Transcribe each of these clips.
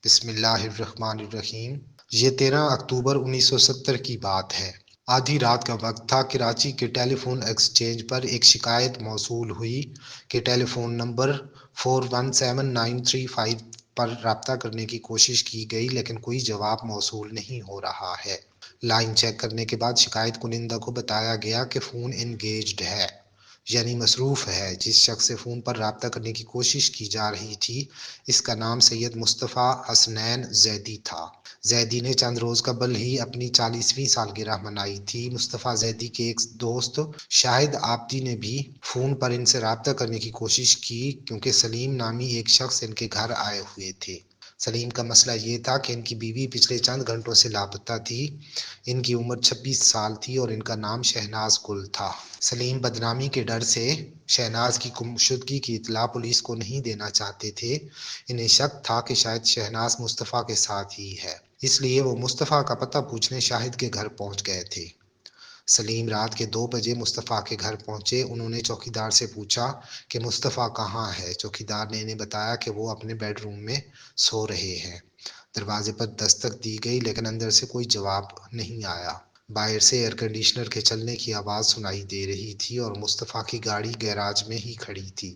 بسم اللہ الرحمن الرحیم۔ یہ 13 اکتوبر 1970 کی بات ہے۔ آدھی رات کا وقت تھا۔ کراچی کے ٹیلی فون ایکسچینج پر ایک شکایت موصول ہوئی کہ ٹیلی فون نمبر 417935 پر رابطہ کرنے کی کوشش کی گئی لیکن کوئی جواب موصول نہیں ہو رہا ہے۔ لائن چیک کرنے کے بعد شکایت کنندہ کو بتایا گیا کہ فون انگیجڈ ہے، یعنی مصروف ہے۔ جس شخص سے فون پر رابطہ کرنے کی کوشش کی جا رہی تھی اس کا نام سید مصطفیٰ حسنین زیدی تھا۔ زیدی نے چند روز قبل ہی اپنی 40ویں سالگرہ منائی تھی۔ مصطفیٰ زیدی کے ایک دوست شاہد آبدی نے بھی فون پر ان سے رابطہ کرنے کی کوشش کی کیونکہ سلیم نامی ایک شخص ان کے گھر آئے ہوئے تھے۔ سلیم کا مسئلہ یہ تھا کہ ان کی بیوی پچھلے چند گھنٹوں سے لاپتہ تھی۔ ان کی عمر 26 سال تھی اور ان کا نام شہناز گل تھا۔ سلیم بدنامی کے ڈر سے شہناز کی گمشدگی کی اطلاع پولیس کو نہیں دینا چاہتے تھے۔ انہیں شک تھا کہ شاید شہناز مصطفیٰ کے ساتھ ہی ہے، اس لیے وہ مصطفیٰ کا پتہ پوچھنے شاہد کے گھر پہنچ گئے تھے۔ سلیم رات کے 2 بجے مصطفیٰ کے گھر پہنچے۔ انہوں نے چوکیدار سے پوچھا کہ مصطفیٰ کہاں ہے۔ چوکیدار نے انہیں بتایا کہ وہ اپنے بیڈ روم میں سو رہے ہیں۔ دروازے پر دستک دی گئی لیکن اندر سے کوئی جواب نہیں آیا۔ باہر سے ایئر کنڈیشنر کے چلنے کی آواز سنائی دے رہی تھی اور مصطفیٰ کی گاڑی گیراج میں ہی کھڑی تھی۔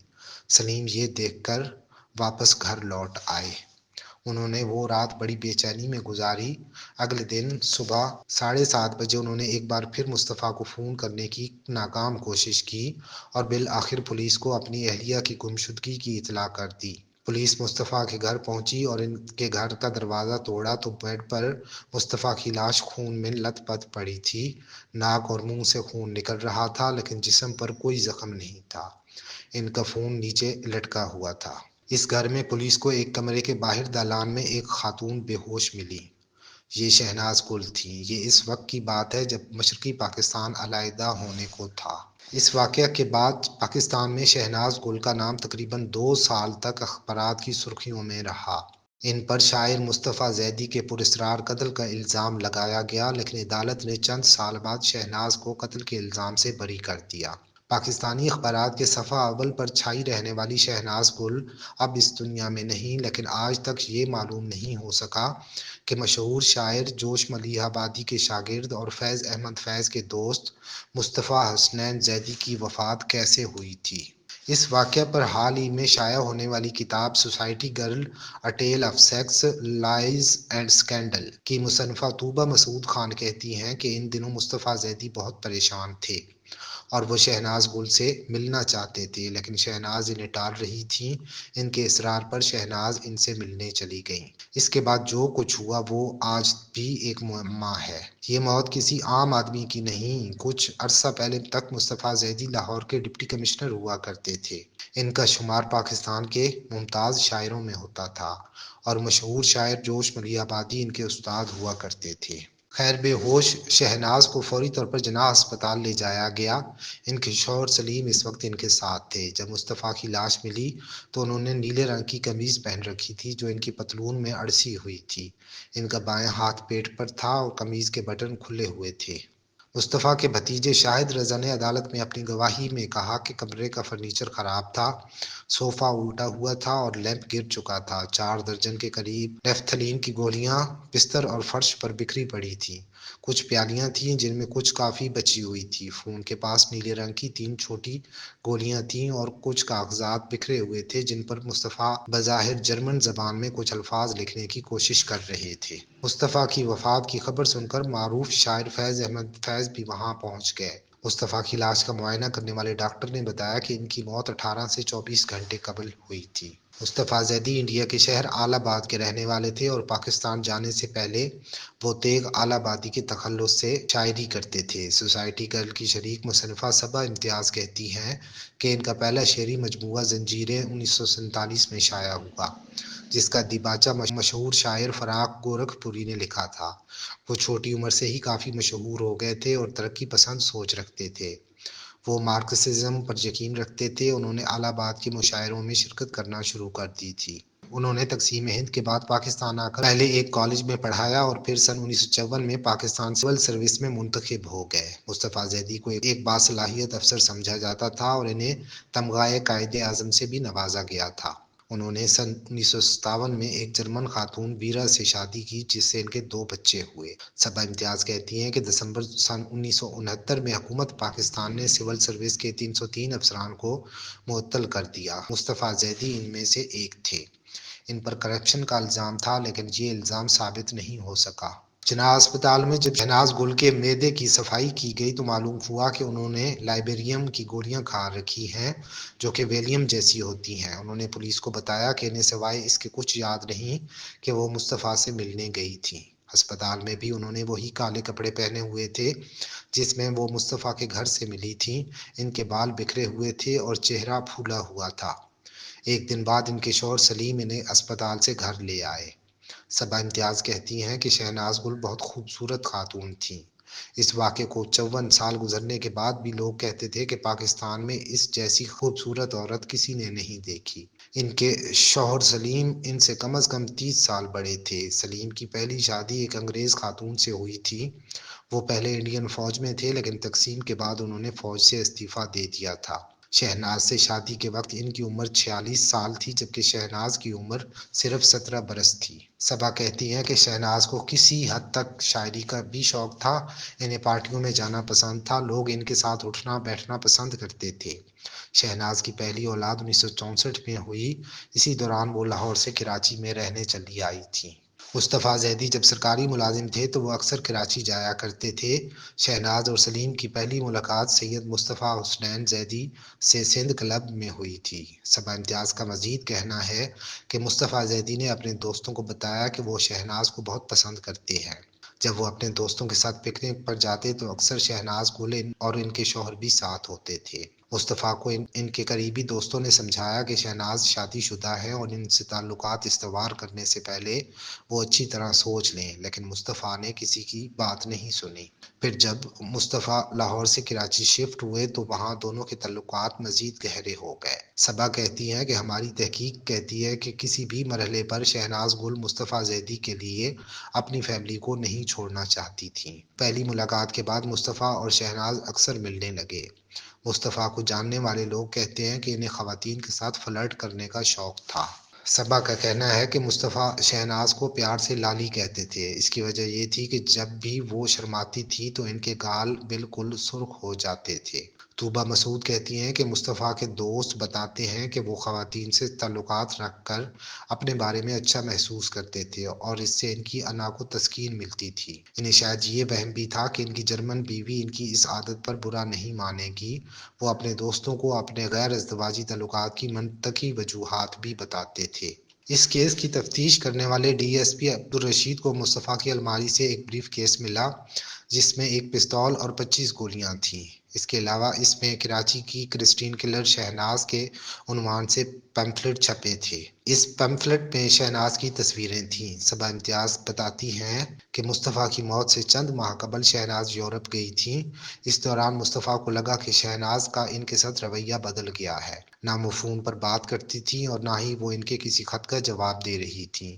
سلیم یہ دیکھ کر واپس گھر لوٹ آئے۔ انہوں نے وہ رات بڑی بے چینی میں گزاری۔ اگلے دن صبح 7:30 بجے انہوں نے ایک بار پھر مصطفیٰ کو فون کرنے کی ناکام کوشش کی اور بالآخر پولیس کو اپنی اہلیہ کی گمشدگی کی اطلاع کر دی۔ پولیس مصطفیٰ کے گھر پہنچی اور ان کے گھر کا دروازہ توڑا تو بیڈ پر مصطفیٰ کی لاش خون میں لت پت پڑی تھی۔ ناک اور منہ سے خون نکل رہا تھا لیکن جسم پر کوئی زخم نہیں تھا۔ ان کا فون نیچے لٹکا ہوا تھا۔ اس گھر میں پولیس کو ایک کمرے کے باہر دالان میں ایک خاتون بے ہوش ملی۔ یہ شہناز گل تھی۔ یہ اس وقت کی بات ہے جب مشرقی پاکستان علیحدہ ہونے کو تھا۔ اس واقعہ کے بعد پاکستان میں شہناز گل کا نام تقریباً 2 سال تک اخبارات کی سرخیوں میں رہا۔ ان پر شاعر مصطفیٰ زیدی کے پراسرار قتل کا الزام لگایا گیا لیکن عدالت نے چند سال بعد شہناز کو قتل کے الزام سے بری کر دیا۔ پاکستانی اخبارات کے صفحہ اول پر چھائی رہنے والی شہناز گل اب اس دنیا میں نہیں، لیکن آج تک یہ معلوم نہیں ہو سکا کہ مشہور شاعر جوش ملیح آبادی کے شاگرد اور فیض احمد فیض کے دوست مصطفیٰ حسنین زیدی کی وفات کیسے ہوئی تھی۔ اس واقعہ پر حال ہی میں شائع ہونے والی کتاب society girl a tale of sex, lies and scandal کی مصنفہ طوبیٰ مسعود خان کہتی ہیں کہ ان دنوں مصطفیٰ زیدی بہت پریشان تھے اور وہ شہناز گل سے ملنا چاہتے تھے لیکن شہناز انہیں ٹال رہی تھیں۔ ان کے اصرار پر شہناز ان سے ملنے چلی گئیں۔ اس کے بعد جو کچھ ہوا وہ آج بھی ایک معمہ ہے۔ یہ موت کسی عام آدمی کی نہیں۔ کچھ عرصہ پہلے تک مصطفیٰ زیدی لاہور کے ڈپٹی کمشنر ہوا کرتے تھے۔ ان کا شمار پاکستان کے ممتاز شاعروں میں ہوتا تھا اور مشہور شاعر جوش ملیح آبادی ان کے استاد ہوا کرتے تھے۔ خیر بے ہوش شہناز کو فوری طور پر جناح ہسپتال لے جایا گیا۔ ان کے شوہر سلیم اس وقت ان کے ساتھ تھے۔ جب مصطفیٰ کی لاش ملی تو انہوں نے نیلے رنگ کی قمیض پہن رکھی تھی جو ان کی پتلون میں اڑسی ہوئی تھی۔ ان کا بائیں ہاتھ پیٹ پر تھا اور قمیض کے بٹن کھلے ہوئے تھے۔ مصطفیٰ کے بھتیجے شاہد رضا نے عدالت میں اپنی گواہی میں کہا کہ کمرے کا فرنیچر خراب تھا، صوفہ الٹا ہوا تھا اور لیمپ گر چکا تھا۔ 4 درجن کے قریب نیفتالین کی گولیاں بستر اور فرش پر بکھری پڑی تھیں۔ کچھ پیالیاں تھیں جن میں کچھ کافی بچی ہوئی تھی۔ فون کے پاس نیلے رنگ کی 3 چھوٹی گولیاں تھیں اور کچھ کاغذات بکھرے ہوئے تھے جن پر مصطفیٰ بظاہر جرمن زبان میں کچھ الفاظ لکھنے کی کوشش کر رہے تھے۔ مصطفیٰ کی وفات کی خبر سن کر معروف شاعر فیض احمد فیض بھی وہاں پہنچ گئے۔ مصطفیٰ کی لاش کا معائنہ کرنے والے ڈاکٹر نے بتایا کہ ان کی موت 18 سے 24 گھنٹے قبل ہوئی تھی۔ مصطفیٰ زیدی انڈیا کے شہر الہ آباد کے رہنے والے تھے اور پاکستان جانے سے پہلے وہ تیغ الہ آبادی کے تخلص سے شاعری کرتے تھے۔ سوسائٹی گرل کی شریک مصنفہ صبا امتیاز کہتی ہیں کہ ان کا پہلا شعری مجموعہ زنجیریں 1947 میں شائع ہوا جس کا دیباچہ مشہور شاعر فراق گورکھ پوری نے لکھا تھا۔ وہ چھوٹی عمر سے ہی کافی مشہور ہو گئے تھے اور ترقی پسند سوچ رکھتے تھے۔ وہ مارکسزم پر یقین رکھتے تھے۔ انہوں نے الہ آباد کے مشاعروں میں شرکت کرنا شروع کر دی تھی۔ انہوں نے تقسیم ہند کے بعد پاکستان آ کر پہلے ایک کالج میں پڑھایا اور پھر سن 1954 میں پاکستان سول سروس میں منتخب ہو گئے۔ مصطفیٰ زیدی کو ایک باصلاحیت افسر سمجھا جاتا تھا اور انہیں تمغہ قائد اعظم سے بھی نوازا گیا تھا۔ انہوں نے سن 1957 میں ایک جرمن خاتون ویرا سے شادی کی جس سے ان کے 2 بچے ہوئے۔ صبا امتیاز کہتی ہیں کہ دسمبر سن 1969 میں حکومت پاکستان نے سول سروس کے 303 افسران کو معطل کر دیا۔ مصطفیٰ زیدی ان میں سے ایک تھے۔ ان پر کرپشن کا الزام تھا لیکن یہ الزام ثابت نہیں ہو سکا۔ جناح اسپتال میں جب شہناز گل کے معدے کی صفائی کی گئی تو معلوم ہوا کہ انہوں نے لائبیریم کی گولیاں کھا رکھی ہیں جو کہ ویلیم جیسی ہوتی ہیں۔ انہوں نے پولیس کو بتایا کہ انہیں سوائے اس کے کچھ یاد نہیں کہ وہ مصطفیٰ سے ملنے گئی تھیں۔ ہسپتال میں بھی انہوں نے وہی کالے کپڑے پہنے ہوئے تھے جس میں وہ مصطفیٰ کے گھر سے ملی تھیں۔ ان کے بال بکھرے ہوئے تھے اور چہرہ پھولا ہوا تھا۔ ایک دن بعد ان کے شوہر سلیم انہیں اسپتال سے گھر لے آئے۔ صبا امتیاز کہتی ہیں کہ شہناز گل بہت خوبصورت خاتون تھیں۔ اس واقعے کو 54 سال گزرنے کے بعد بھی لوگ کہتے تھے کہ پاکستان میں اس جیسی خوبصورت عورت کسی نے نہیں دیکھی۔ ان کے شوہر سلیم ان سے کم از کم 30 سال بڑے تھے۔ سلیم کی پہلی شادی ایک انگریز خاتون سے ہوئی تھی۔ وہ پہلے انڈین فوج میں تھے لیکن تقسیم کے بعد انہوں نے فوج سے استعفیٰ دے دیا تھا۔ شہناز سے شادی کے وقت ان کی عمر 46 سال تھی جبکہ شہناز کی عمر صرف 17 برس تھی۔ صبا کہتی ہیں کہ شہناز کو کسی حد تک شاعری کا بھی شوق تھا۔ انہیں پارٹیوں میں جانا پسند تھا۔ لوگ ان کے ساتھ اٹھنا بیٹھنا پسند کرتے تھے۔ شہناز کی پہلی اولاد 1964 میں ہوئی۔ اسی دوران وہ لاہور سے کراچی میں رہنے چلی آئی تھیں۔ مصطفیٰ زیدی جب سرکاری ملازم تھے تو وہ اکثر کراچی جایا کرتے تھے۔ شہناز اور سلیم کی پہلی ملاقات سید مصطفیٰ حسنین زیدی سے سندھ کلب میں ہوئی تھی۔ صبا امتیاز کا مزید کہنا ہے کہ مصطفیٰ زیدی نے اپنے دوستوں کو بتایا کہ وہ شہناز کو بہت پسند کرتے ہیں۔ جب وہ اپنے دوستوں کے ساتھ پکنک پر جاتے تو اکثر شہناز گل اور ان کے شوہر بھی ساتھ ہوتے تھے۔ مصطفیٰ کو ان کے قریبی دوستوں نے سمجھایا کہ شہناز شادی شدہ ہے اور ان سے تعلقات استوار کرنے سے پہلے وہ اچھی طرح سوچ لیں، لیکن مصطفیٰ نے کسی کی بات نہیں سنی۔ پھر جب مصطفیٰ لاہور سے کراچی شفٹ ہوئے تو وہاں دونوں کے تعلقات مزید گہرے ہو گئے۔ صبا کہتی ہیں کہ ہماری تحقیق کہتی ہے کہ کسی بھی مرحلے پر شہناز گل مصطفیٰ زیدی کے لیے اپنی فیملی کو نہیں چھوڑنا چاہتی تھیں۔ پہلی ملاقات کے بعد مصطفیٰ اور شہناز اکثر ملنے لگے۔ مصطفیٰ کو جاننے والے لوگ کہتے ہیں کہ انہیں خواتین کے ساتھ فلرٹ کرنے کا شوق تھا۔ صبا کا کہنا ہے کہ مصطفیٰ شہناز کو پیار سے لالی کہتے تھے۔ اس کی وجہ یہ تھی کہ جب بھی وہ شرماتی تھی تو ان کے گال بالکل سرخ ہو جاتے تھے۔ طوبہ مسعود کہتی ہیں کہ مصطفیٰ کے دوست بتاتے ہیں کہ وہ خواتین سے تعلقات رکھ کر اپنے بارے میں اچھا محسوس کرتے تھے اور اس سے ان کی انا کو تسکین ملتی تھی۔ انہیں شاید یہ وہم بھی تھا کہ ان کی جرمن بیوی ان کی اس عادت پر برا نہیں مانے گی۔ وہ اپنے دوستوں کو اپنے غیر ازدواجی تعلقات کی منطقی وجوہات بھی بتاتے تھے۔ اس کیس کی تفتیش کرنے والے ڈی ایس پی عبدالرشید کو مصطفیٰ کی الماری سے ایک بریف کیس ملا جس میں ایک پستول اور 25 گولیاں تھیں۔ اس کے علاوہ اس میں کراچی کی کرسٹین کلر شہناز کے عنوان سے پیمفلٹ چھپے تھے۔ اس پیمفلٹ میں شہناز کی تصویریں تھیں۔ صبا امتیاز بتاتی ہیں کہ مصطفیٰ کی موت سے چند ماہ قبل شہناز یورپ گئی تھیں۔ اس دوران مصطفیٰ کو لگا کہ شہناز کا ان کے ساتھ رویہ بدل گیا ہے۔ نہ وہ فون پر بات کرتی تھیں اور نہ ہی وہ ان کے کسی خط کا جواب دے رہی تھیں۔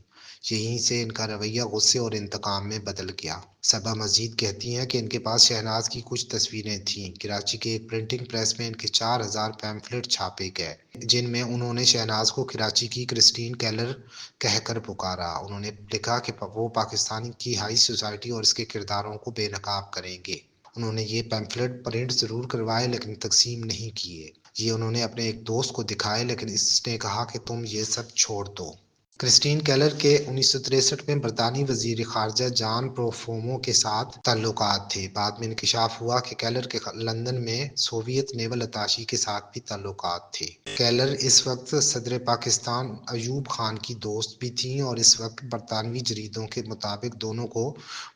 یہیں سے ان کا رویہ غصے اور انتقام میں بدل گیا۔ صبا مزید کہتی ہیں کہ ان کے پاس شہناز کی کچھ تصویریں تھیں۔ کراچی کے ایک پرنٹنگ پریس میں ان کے 4000 پیمفلٹ چھاپے گئے جن میں انہوں نے شہناز کو کراچی کی کرسٹین کیلر کہہ کر پکارا۔ انہوں نے لکھا کہ وہ پاکستان کی ہائی سوسائٹی اور اس کے کرداروں کو بے نقاب کریں گے۔ انہوں نے یہ پیمفلٹ پرنٹ ضرور کروائے لیکن تقسیم نہیں کیے۔ یہ انہوں نے اپنے ایک دوست کو دکھائے لیکن اس نے کہا کہ تم یہ سب چھوڑ دو۔ کرسٹین کیلر کے 1963 میں برطانوی وزیر خارجہ جان پروفومو کے ساتھ تعلقات تھے۔ بعد میں انکشاف ہوا کہ کیلر کے لندن میں سوویت نیول اتاشی کے ساتھ بھی تعلقات تھے۔ کیلر اس وقت صدر پاکستان ایوب خان کی دوست بھی تھیں اور اس وقت برطانوی جریدوں کے مطابق دونوں کو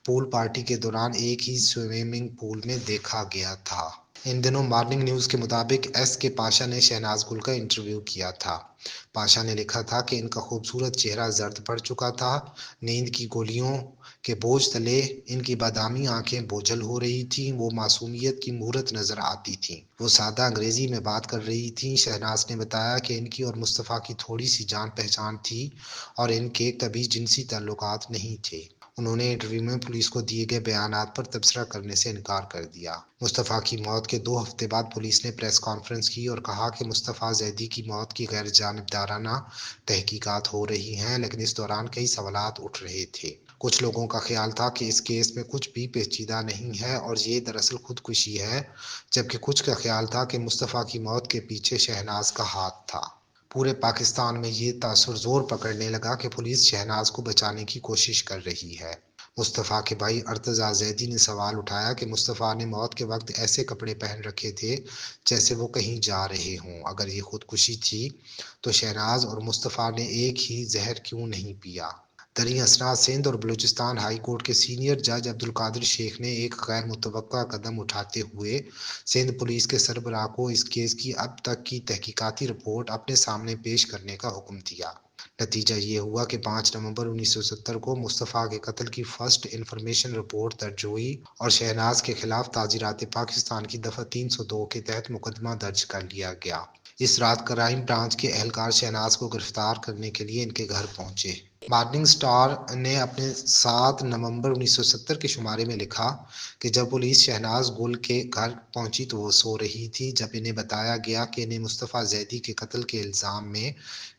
پول پارٹی کے دوران ایک ہی سوئمنگ پول میں دیکھا گیا تھا۔ ان دنوں مارننگ نیوز کے مطابق ایس کے پاشا نے شہناز گل کا انٹرویو کیا تھا۔ پاشا نے لکھا تھا کہ ان کا خوبصورت چہرہ زرد پڑ چکا تھا۔ نیند کی گولیوں کے بوجھ تلے ان کی بادامی آنکھیں بوجھل ہو رہی تھیں۔ وہ معصومیت کی مہورت نظر آتی تھیں۔ وہ سادہ انگریزی میں بات کر رہی تھیں۔ شہناز نے بتایا کہ ان کی اور مصطفیٰ کی تھوڑی سی جان پہچان تھی اور ان کے کبھی جنسی تعلقات نہیں تھے۔ انہوں نے انٹرویو میں پولیس کو دیے گئے بیانات پر تبصرہ کرنے سے انکار کر دیا۔ مصطفیٰ کی موت کے 2 ہفتے بعد پولیس نے پریس کانفرنس کی اور کہا کہ مصطفیٰ زیدی کی موت کی غیر جانبدارانہ تحقیقات ہو رہی ہیں، لیکن اس دوران کئی سوالات اٹھ رہے تھے۔ کچھ لوگوں کا خیال تھا کہ اس کیس میں کچھ بھی پیچیدہ نہیں ہے اور یہ دراصل خودکشی ہے، جبکہ کچھ کا خیال تھا کہ مصطفیٰ کی موت کے پیچھے شہناز کا ہاتھ تھا۔ پورے پاکستان میں یہ تاثر زور پکڑنے لگا کہ پولیس شہناز کو بچانے کی کوشش کر رہی ہے۔ مصطفیٰ کے بھائی ارتضیٰ زیدی نے سوال اٹھایا کہ مصطفیٰ نے موت کے وقت ایسے کپڑے پہن رکھے تھے جیسے وہ کہیں جا رہے ہوں۔ اگر یہ خودکشی تھی تو شہناز اور مصطفیٰ نے ایک ہی زہر کیوں نہیں پیا؟ دریں اثنا سندھ اور بلوچستان ہائی کورٹ کے سینئر جج عبدالقادر شیخ نے ایک غیر متوقع قدم اٹھاتے ہوئے سندھ پولیس کے سربراہ کو اس کیس کی اب تک کی تحقیقاتی رپورٹ اپنے سامنے پیش کرنے کا حکم دیا۔ نتیجہ یہ ہوا کہ 5 نومبر 1970 کو مصطفیٰ کے قتل کی فرسٹ انفارمیشن رپورٹ درج ہوئی اور شہناز کے خلاف تعزیرات پاکستان کی دفعہ 302 کے تحت مقدمہ درج کر لیا گیا۔ اس رات کرائم برانچ کے اہلکار شہناز کو گرفتار کرنے کے لیے ان کے گھر پہنچے۔ مارننگ سٹار نے اپنے 7 نومبر 1970 کے شمارے میں لکھا کہ جب پولیس شہناز گل کے گھر پہنچی تو وہ سو رہی تھی۔ جب انہیں بتایا گیا کہ انہیں مصطفیٰ زیدی کے قتل کے الزام میں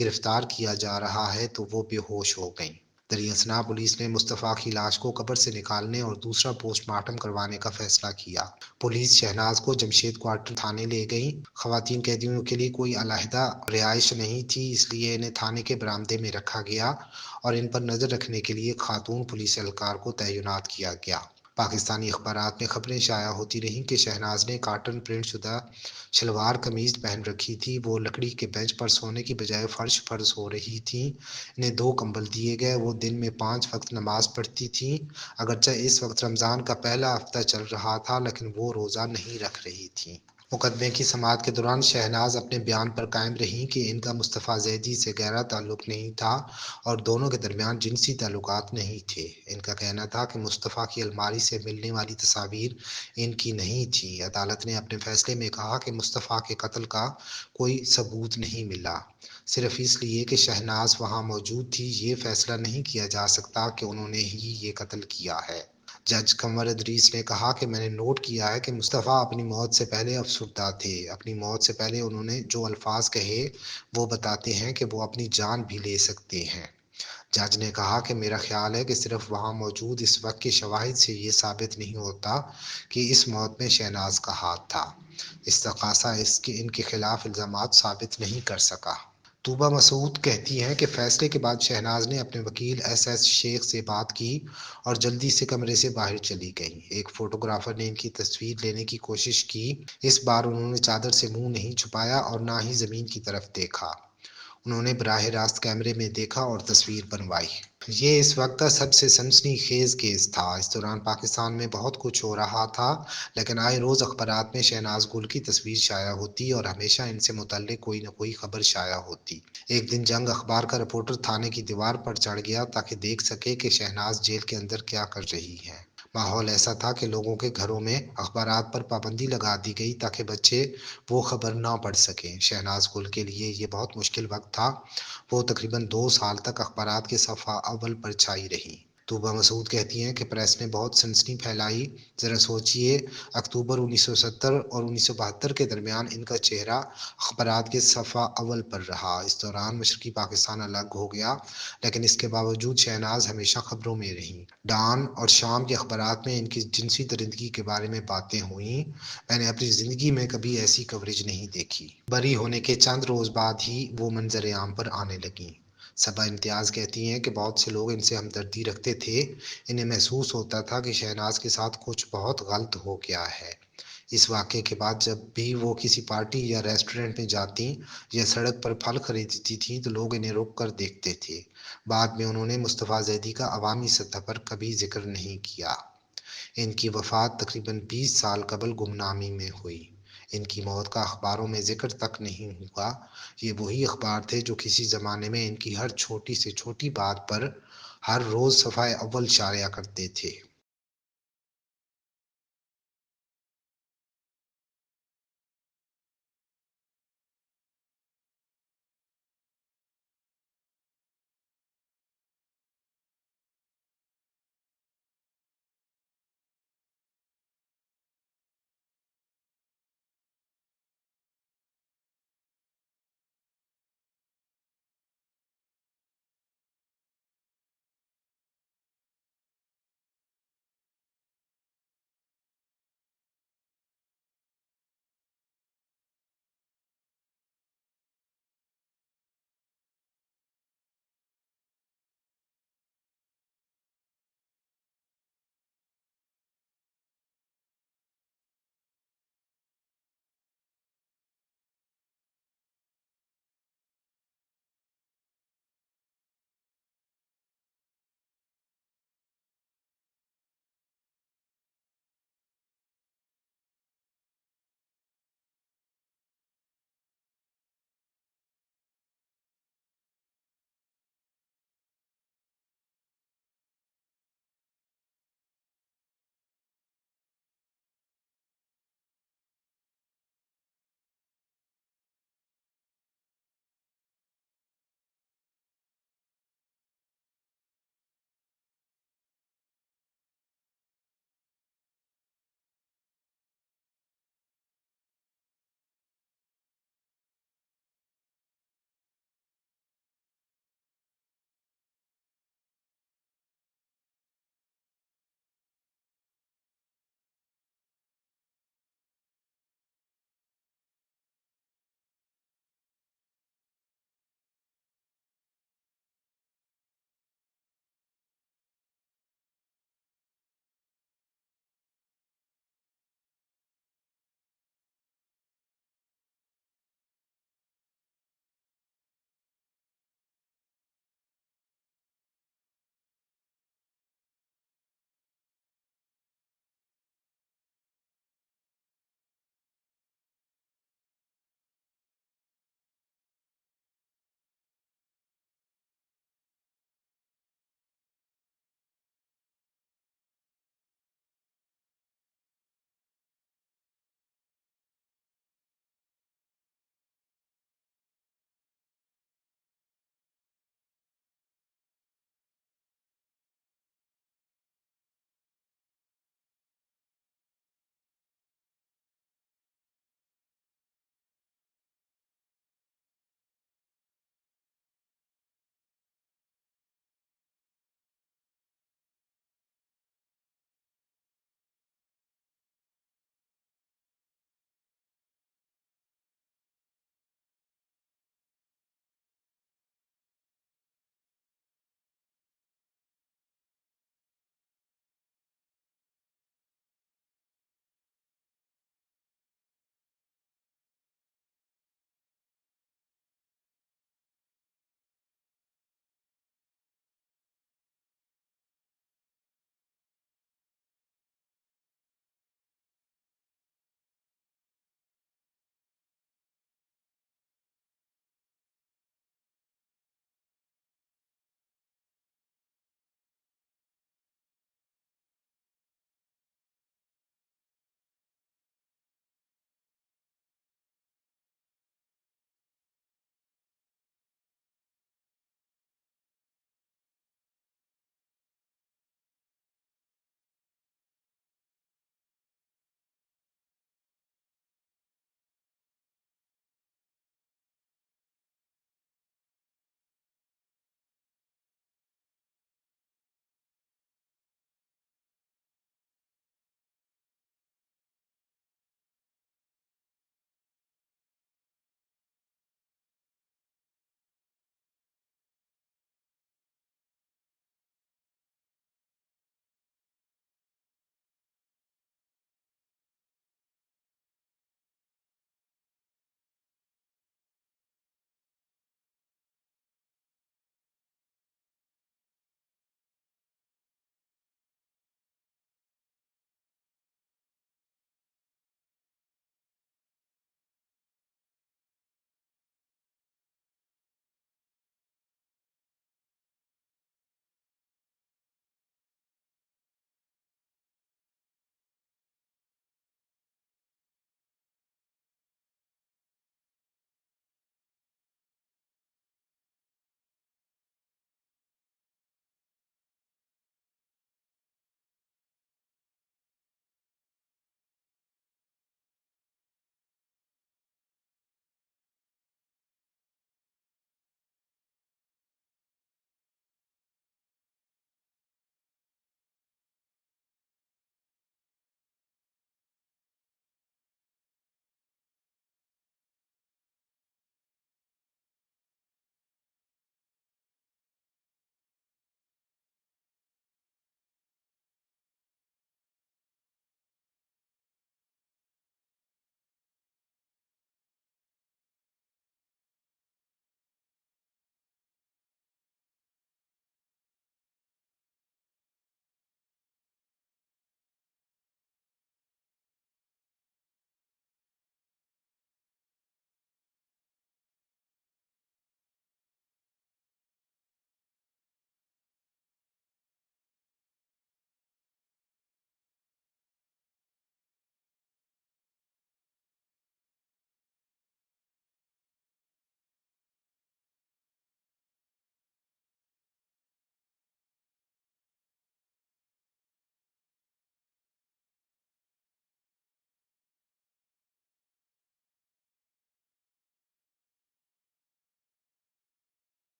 گرفتار کیا جا رہا ہے تو وہ بے ہوش ہو گئیں۔ دریں اثنا پولیس نے مصطفیٰ کی لاش کو قبر سے نکالنے اور دوسرا پوسٹ مارٹم کروانے کا فیصلہ کیا۔ پولیس شہناز کو جمشید کوارٹر تھانے لے گئی۔ خواتین قیدیوں کے لیے کوئی علیحدہ رہائش نہیں تھی، اس لیے انہیں تھانے کے برآمدے میں رکھا گیا اور ان پر نظر رکھنے کے لیے خاتون پولیس اہلکار کو تعینات کیا گیا۔ پاکستانی اخبارات میں خبریں شائع ہوتی رہیں کہ شہناز نے کاٹن پرنٹ شدہ شلوار قمیض پہن رکھی تھی۔ وہ لکڑی کے بینچ پر سونے کی بجائے فرش پر سو رہی تھیں۔ انہیں 2 کمبل دیے گئے۔ وہ دن میں 5 وقت نماز پڑھتی تھیں۔ اگرچہ اس وقت رمضان کا پہلا ہفتہ چل رہا تھا لیکن وہ روزہ نہیں رکھ رہی تھیں۔ مقدمے کی سماعت کے دوران شہناز اپنے بیان پر قائم رہیں کہ ان کا مصطفیٰ زیدی سے گہرا تعلق نہیں تھا اور دونوں کے درمیان جنسی تعلقات نہیں تھے۔ ان کا کہنا تھا کہ مصطفیٰ کی الماری سے ملنے والی تصاویر ان کی نہیں تھیں۔ عدالت نے اپنے فیصلے میں کہا کہ مصطفیٰ کے قتل کا کوئی ثبوت نہیں ملا۔ صرف اس لیے کہ شہناز وہاں موجود تھی یہ فیصلہ نہیں کیا جا سکتا کہ انہوں نے ہی یہ قتل کیا ہے۔ جج قمر ادریس نے کہا کہ میں نے نوٹ کیا ہے کہ مصطفیٰ اپنی موت سے پہلے افسردہ تھے۔ اپنی موت سے پہلے انہوں نے جو الفاظ کہے وہ بتاتے ہیں کہ وہ اپنی جان بھی لے سکتے ہیں۔ جج نے کہا کہ میرا خیال ہے کہ صرف وہاں موجود اس وقت کے شواہد سے یہ ثابت نہیں ہوتا کہ اس موت میں شہناز کا ہاتھ تھا۔ استغاثہ ان کے خلاف الزامات ثابت نہیں کر سکا۔ طوبہ مسعود کہتی ہیں کہ فیصلے کے بعد شہناز نے اپنے وکیل ایس شیخ سے بات کی اور جلدی سے کمرے سے باہر چلی گئیں۔ ایک فوٹوگرافر نے ان کی تصویر لینے کی کوشش کی۔ اس بار انہوں نے چادر سے منہ نہیں چھپایا اور نہ ہی زمین کی طرف دیکھا۔ انہوں نے براہ راست کیمرے میں دیکھا اور تصویر بنوائی۔ یہ اس وقت کا سب سے سنسنی خیز کیس تھا۔ اس دوران پاکستان میں بہت کچھ ہو رہا تھا لیکن آئے روز اخبارات میں شہناز گل کی تصویر شائع ہوتی اور ہمیشہ ان سے متعلق کوئی نہ کوئی خبر شائع ہوتی۔ ایک دن جنگ اخبار کا رپورٹر تھانے کی دیوار پر چڑھ گیا تاکہ دیکھ سکے کہ شہناز جیل کے اندر کیا کر رہی ہے۔ ماحول ایسا تھا کہ لوگوں کے گھروں میں اخبارات پر پابندی لگا دی گئی تاکہ بچے وہ خبر نہ پڑھ سکیں۔ شہناز گل کے لیے یہ بہت مشکل وقت تھا۔ وہ تقریباً 2 سال تک اخبارات کے صفحہ اول پر چھائی رہی۔ طوبہ مسعود کہتی ہیں کہ پریس نے بہت سنسنی پھیلائی۔ ذرا سوچئے، اکتوبر 1970 اور 1972 کے درمیان ان کا چہرہ اخبارات کے صفحہ اول پر رہا۔ اس دوران مشرقی پاکستان الگ ہو گیا لیکن اس کے باوجود شہناز ہمیشہ خبروں میں رہیں۔ ڈان اور شام کے اخبارات میں ان کی جنسی درندگی کے بارے میں باتیں ہوئیں۔ میں نے اپنی زندگی میں کبھی ایسی کوریج نہیں دیکھی۔ بری ہونے کے چند روز بعد ہی وہ منظر عام پر آنے لگیں۔ صبا امتیاز کہتی ہیں کہ بہت سے لوگ ان سے ہمدردی رکھتے تھے۔ انہیں محسوس ہوتا تھا کہ شہناز کے ساتھ کچھ بہت غلط ہو گیا ہے۔ اس واقعے کے بعد جب بھی وہ کسی پارٹی یا ریسٹورنٹ میں جاتیں یا سڑک پر پھل خریدتی تھیں تو لوگ انہیں رک کر دیکھتے تھے۔ بعد میں انہوں نے مصطفیٰ زیدی کا عوامی سطح پر کبھی ذکر نہیں کیا۔ ان کی وفات تقریباً 20 سال قبل گمنامی میں ہوئی۔ ان کی موت کا اخباروں میں ذکر تک نہیں ہوا۔ یہ وہی اخبار تھے جو کسی زمانے میں ان کی ہر چھوٹی سے چھوٹی بات پر ہر روز صفحہ اول شائع کرتے تھے۔